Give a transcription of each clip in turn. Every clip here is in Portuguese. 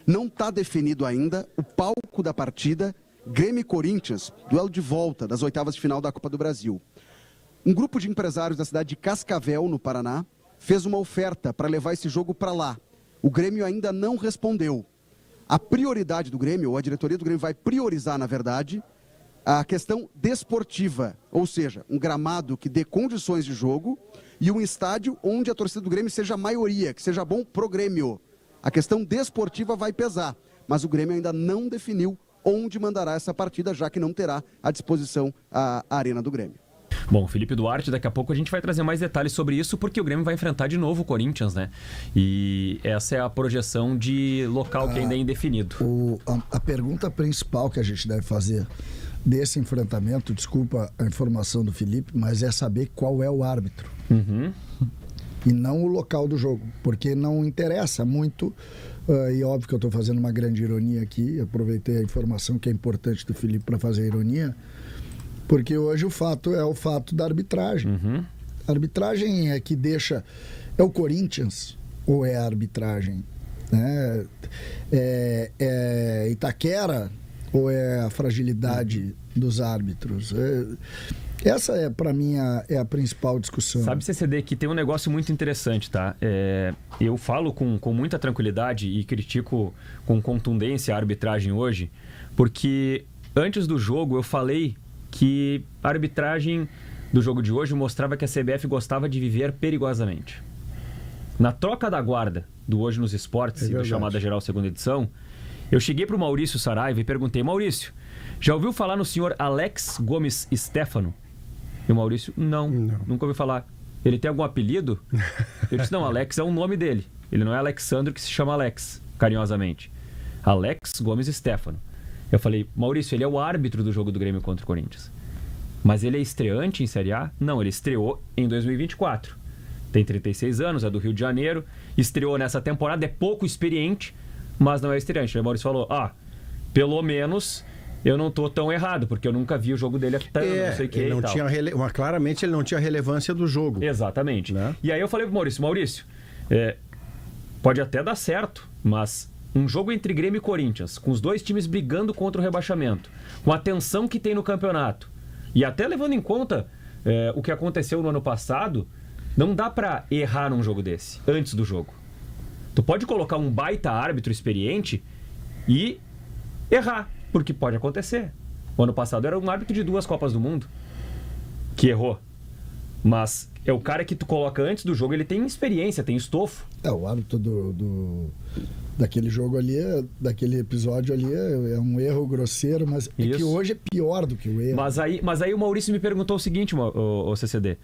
Não está definido ainda o palco da partida Grêmio e Corinthians, duelo de volta das oitavas de final da Copa do Brasil. Um grupo de empresários da cidade de Cascavel, no Paraná, fez uma oferta para levar esse jogo para lá. O Grêmio ainda não respondeu. A prioridade do Grêmio, ou a diretoria do Grêmio vai priorizar, na verdade, a questão desportiva, ou seja, um gramado que dê condições de jogo e um estádio onde a torcida do Grêmio seja a maioria, que seja bom pro Grêmio. A questão desportiva vai pesar, mas o Grêmio ainda não definiu onde mandará essa partida, já que não terá à disposição a Arena do Grêmio. Bom, Felipe Duarte, daqui a pouco a gente vai trazer mais detalhes sobre isso, porque o Grêmio vai enfrentar de novo o Corinthians, né? E essa é a projeção de local que ainda é indefinido. A pergunta principal que a gente deve fazer desse enfrentamento, desculpa a informação do Felipe, mas é saber qual é o árbitro. E não o local do jogo, porque não interessa muito, e óbvio que eu estou fazendo uma grande ironia aqui, aproveitei a informação que é importante do Felipe para fazer a ironia, porque hoje o fato é o fato da arbitragem. A arbitragem é que deixa... É o Corinthians ou é a arbitragem? É Itaquera ou é a fragilidade dos árbitros? Essa é, para mim, a principal discussão. Sabe, CCD, que tem um negócio muito interessante, tá? Eu falo com muita tranquilidade e critico com contundência a arbitragem hoje, porque antes do jogo eu falei que a arbitragem do jogo de hoje mostrava que a CBF gostava de viver perigosamente. Na troca da guarda do Hoje nos Esportes, do Chamada Geral segunda edição, eu cheguei para o Maurício Saraiva e perguntei: Maurício, já ouviu falar no senhor Alex Gomes Stefano? E o Maurício, não, nunca ouviu falar. Ele tem algum apelido? Eu disse, não, Alex é o nome dele. Ele não é Alexandre, que se chama Alex, carinhosamente. Alex Gomes Stefano. Eu falei, Maurício, ele é o árbitro do jogo do Grêmio contra o Corinthians. Mas ele é estreante em Série A? Não, ele estreou em 2024. Tem 36 anos, é do Rio de Janeiro. Estreou nessa temporada, é pouco experiente, mas não é estreante. Aí o Maurício falou, pelo menos eu não tô tão errado, porque eu nunca vi o jogo dele até não sei o que e tal. Claramente ele não tinha relevância do jogo. Exatamente. Né? E aí eu falei pro Maurício, pode até dar certo, mas um jogo entre Grêmio e Corinthians, com os dois times brigando contra o rebaixamento, com a tensão que tem no campeonato, e até levando em conta o que aconteceu no ano passado, não dá pra errar num jogo desse, antes do jogo. Tu pode colocar um baita árbitro experiente e errar, porque pode acontecer. O ano passado era um árbitro de 2 Copas do Mundo que errou. Mas é o cara que tu coloca antes do jogo, ele tem experiência, tem estofo. O árbitro daquele jogo ali, daquele episódio ali, é um erro grosseiro, mas é que hoje é pior do que o erro. Mas aí o Maurício me perguntou o seguinte, o CCD,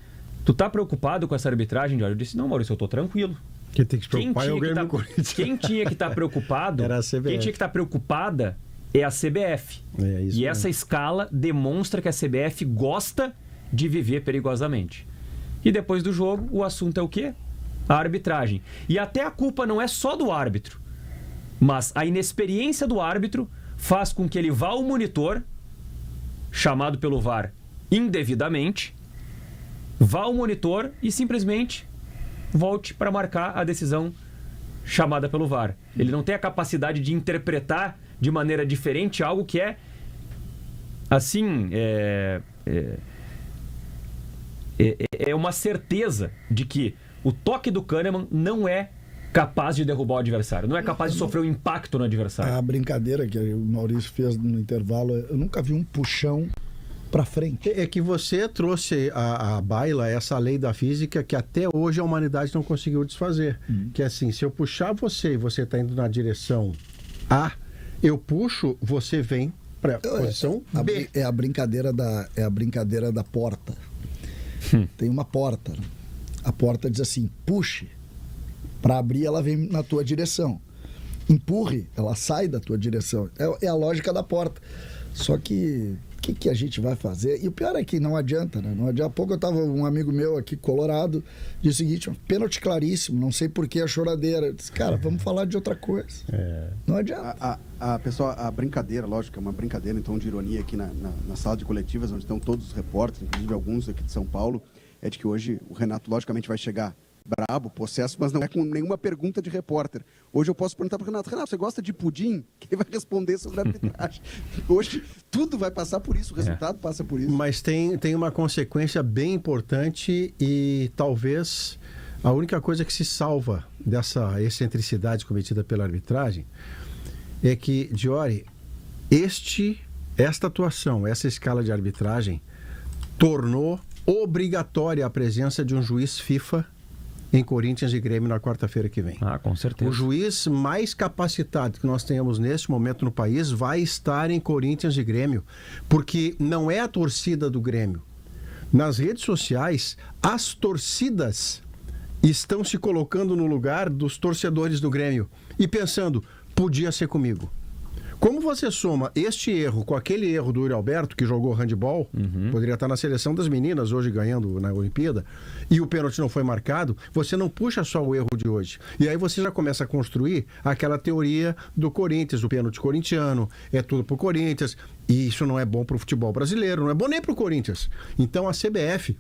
tu tá preocupado com essa arbitragem, Jorge? Eu disse, não, Maurício, eu tô tranquilo. Quem tem que se preocupar é o Grêmio Corinthians. Quem tinha que estar preocupado, era a CBF. Quem tinha que estar preocupada é a CBF. E essa escala demonstra que a CBF gosta de viver perigosamente. E depois do jogo, o assunto é o quê? A arbitragem. E até a culpa não é só do árbitro, mas a inexperiência do árbitro faz com que ele vá ao monitor, chamado pelo VAR indevidamente, vá ao monitor e simplesmente volte para marcar a decisão chamada pelo VAR. Ele não tem a capacidade de interpretar de maneira diferente algo que é assim, é uma certeza de que o toque do Kahneman não é capaz de derrubar o adversário, não é capaz de sofrer um impacto no adversário. A brincadeira que o Maurício fez no intervalo, eu nunca vi um puxão para frente. É que você trouxe à baila essa lei da física que até hoje a humanidade não conseguiu desfazer. Que é assim, se eu puxar você e você está indo na direção A, eu puxo, você vem para a posição B. É a brincadeira da porta. Tem uma porta. A porta diz assim, puxe. Para abrir, ela vem na tua direção. Empurre, ela sai da tua direção. É a lógica da porta. Só que o que a gente vai fazer? E o pior é que não adianta, né? Não adianta. Há pouco eu tava um amigo meu aqui, colorado, disse o seguinte, pênalti claríssimo, não sei por que a choradeira. Eu disse, cara, vamos falar de outra coisa. Não adianta. Pessoal, a brincadeira, lógico, é uma brincadeira, então, de ironia aqui na sala de coletivas, onde estão todos os repórteres, inclusive alguns aqui de São Paulo, é de que hoje o Renato, logicamente, vai chegar brabo, possesso, mas não é com nenhuma pergunta de repórter. Hoje eu posso perguntar para o Renato: Renato, você gosta de pudim? Quem vai responder sobre a arbitragem? Hoje tudo vai passar por isso, o resultado passa por isso. Mas tem uma consequência bem importante e talvez a única coisa que se salva dessa excentricidade cometida pela arbitragem é que, Diori, esta atuação, essa escala de arbitragem tornou obrigatória a presença de um juiz FIFA em Corinthians e Grêmio na quarta-feira que vem. Com certeza. O juiz mais capacitado que nós tenhamos neste momento no país vai estar em Corinthians e Grêmio, porque não é a torcida do Grêmio. Nas redes sociais, as torcidas estão se colocando no lugar dos torcedores do Grêmio e pensando: podia ser comigo. Como você soma este erro com aquele erro do Yuri Alberto, que jogou handebol, poderia estar na seleção das meninas hoje ganhando na Olimpíada, e o pênalti não foi marcado, você não puxa só o erro de hoje. E aí você já começa a construir aquela teoria do Corinthians, o pênalti corintiano, é tudo pro Corinthians, e isso não é bom pro futebol brasileiro, não é bom nem pro Corinthians. Então a CBF,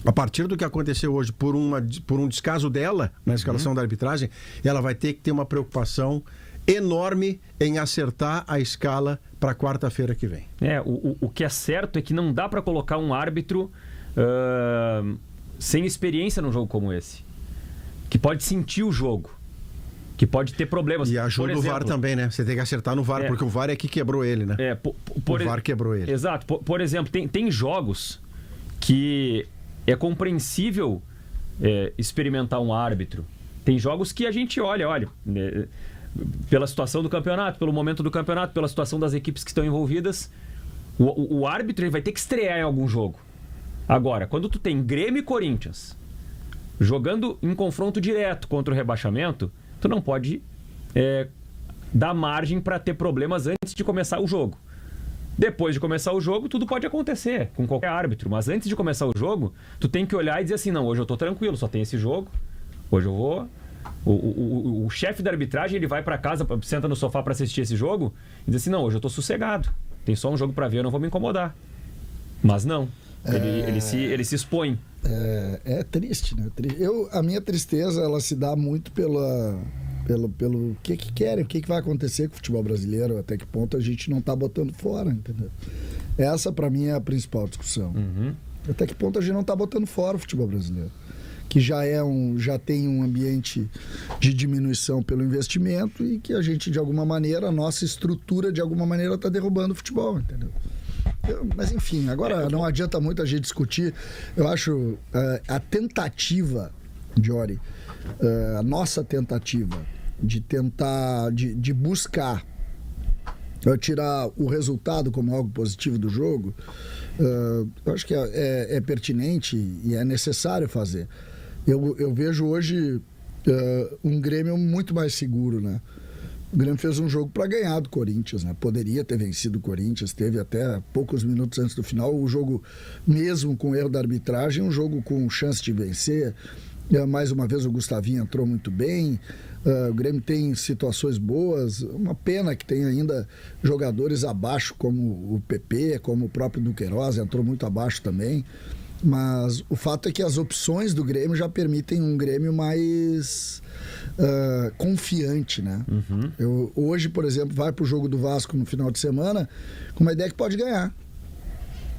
a partir do que aconteceu hoje, por um descaso dela na escalação da arbitragem, ela vai ter que ter uma preocupação enorme em acertar a escala para quarta-feira que vem. O que é certo é que não dá para colocar um árbitro sem experiência num jogo como esse, que pode sentir o jogo, que pode ter problemas. E ajuda o VAR também, né? Você tem que acertar no VAR, porque o VAR é que quebrou ele, né? O VAR quebrou ele. Exato. Por exemplo, tem jogos que é compreensível experimentar um árbitro. Tem jogos que a gente olha, pela situação do campeonato, pelo momento do campeonato, pela situação das equipes que estão envolvidas, o árbitro ele vai ter que estrear em algum jogo. Agora, quando tu tem Grêmio e Corinthians jogando em confronto direto contra o rebaixamento, tu não pode dar margem para ter problemas antes de começar o jogo. Depois de começar o jogo, tudo pode acontecer com qualquer árbitro, mas antes de começar o jogo, tu tem que olhar e dizer assim: não, hoje eu tô tranquilo, só tem esse jogo, hoje eu vou... O chefe da arbitragem, ele vai para casa, senta no sofá para assistir esse jogo e diz assim: não, hoje eu tô sossegado, tem só um jogo para ver, eu não vou me incomodar. Mas não, ele se expõe. É triste, né? A minha tristeza, ela se dá muito pelo que querem, o que vai acontecer com o futebol brasileiro, até que ponto a gente não tá botando fora, entendeu? Essa para mim é a principal discussão. Até que ponto a gente não tá botando fora o futebol brasileiro, que já tem um ambiente de diminuição pelo investimento e que a gente, de alguma maneira, a nossa estrutura, de alguma maneira, está derrubando o futebol, entendeu? Mas, enfim, agora não adianta muito a gente discutir. Eu acho a tentativa, Diori, a nossa tentativa de buscar tirar o resultado como algo positivo do jogo, eu acho que é pertinente e é necessário fazer. Eu vejo hoje um Grêmio muito mais seguro, né? O Grêmio fez um jogo para ganhar do Corinthians, né? Poderia ter vencido o Corinthians, teve até poucos minutos antes do final o jogo, mesmo com erro da arbitragem, um jogo com chance de vencer. Mais uma vez o Gustavinho entrou muito bem. O Grêmio tem situações boas. Uma pena que tem ainda jogadores abaixo, como o PP, como o próprio Duqueiroz, entrou muito abaixo também. Mas o fato é que as opções do Grêmio já permitem um Grêmio mais confiante, né? Hoje, por exemplo, vai pro jogo do Vasco no final de semana com uma ideia que pode ganhar.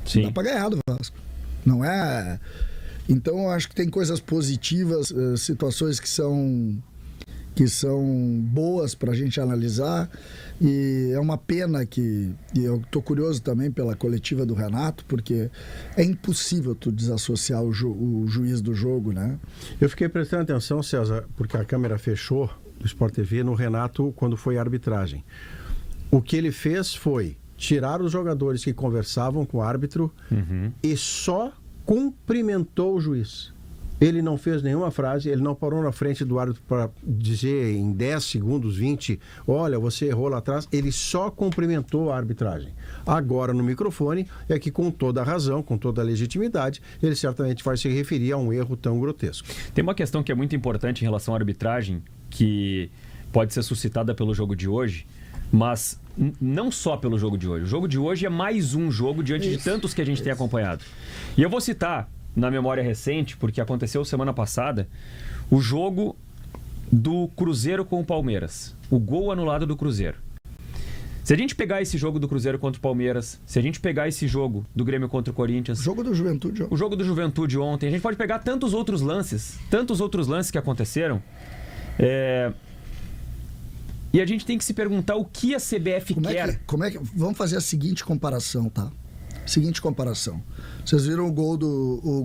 Sim. Dá para ganhar do Vasco. Não é... Então, eu acho que tem coisas positivas, situações que são boas para a gente analisar, e é uma pena e eu estou curioso também pela coletiva do Renato, porque é impossível tu desassociar o juiz do jogo, né? Eu fiquei prestando atenção, César, porque a câmera fechou do Sport TV no Renato quando foi a arbitragem. O que ele fez foi tirar os jogadores que conversavam com o árbitro e só cumprimentou o juiz. Ele não fez nenhuma frase, ele não parou na frente do árbitro para dizer em 10 segundos, 20, olha, você errou lá atrás. Ele só cumprimentou a arbitragem. Agora, no microfone, é que com toda a razão, com toda a legitimidade, ele certamente vai se referir a um erro tão grotesco. Tem uma questão que é muito importante em relação à arbitragem, que pode ser suscitada pelo jogo de hoje, mas não só pelo jogo de hoje. O jogo de hoje é mais um jogo diante de tantos que a gente tem acompanhado. E eu vou citar na memória recente, porque aconteceu semana passada, o jogo do Cruzeiro com o Palmeiras. O gol anulado do Cruzeiro. Se a gente pegar esse jogo do Cruzeiro contra o Palmeiras, se a gente pegar esse jogo do Grêmio contra o Corinthians... O jogo do Juventude ontem. O jogo do Juventude ontem. A gente pode pegar tantos outros lances que aconteceram. E a gente tem que se perguntar o que a CBF quer. Vamos fazer a seguinte comparação, tá? Seguinte comparação. Vocês viram o gol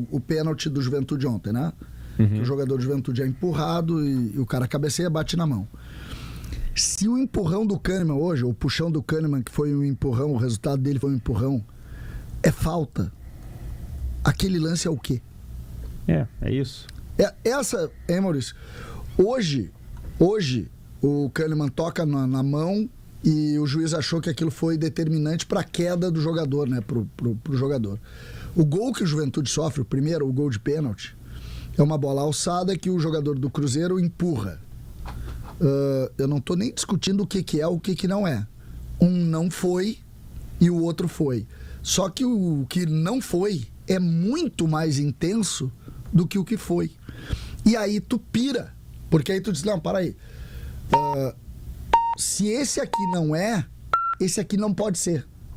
o pênalti do Juventude ontem, né? Uhum. O jogador do Juventude é empurrado e o cara cabeceia, bate na mão. Se o empurrão do Kahneman hoje, ou o puxão do Kahneman, que foi um empurrão, o resultado dele foi um empurrão, é falta. Aquele lance é o quê? É isso. Maurício, hoje o Kahneman toca na mão e o juiz achou que aquilo foi determinante para a queda do jogador, né? Pro jogador. O gol que o Juventude sofre, o primeiro, o gol de pênalti, é uma bola alçada que o jogador do Cruzeiro empurra. Eu não estou nem discutindo o que é o que não é. Um não foi e o outro foi. Só que o que não foi é muito mais intenso do que o que foi. E aí tu pira. Porque aí tu diz, não, para aí. Se esse aqui não é, esse aqui não pode ser.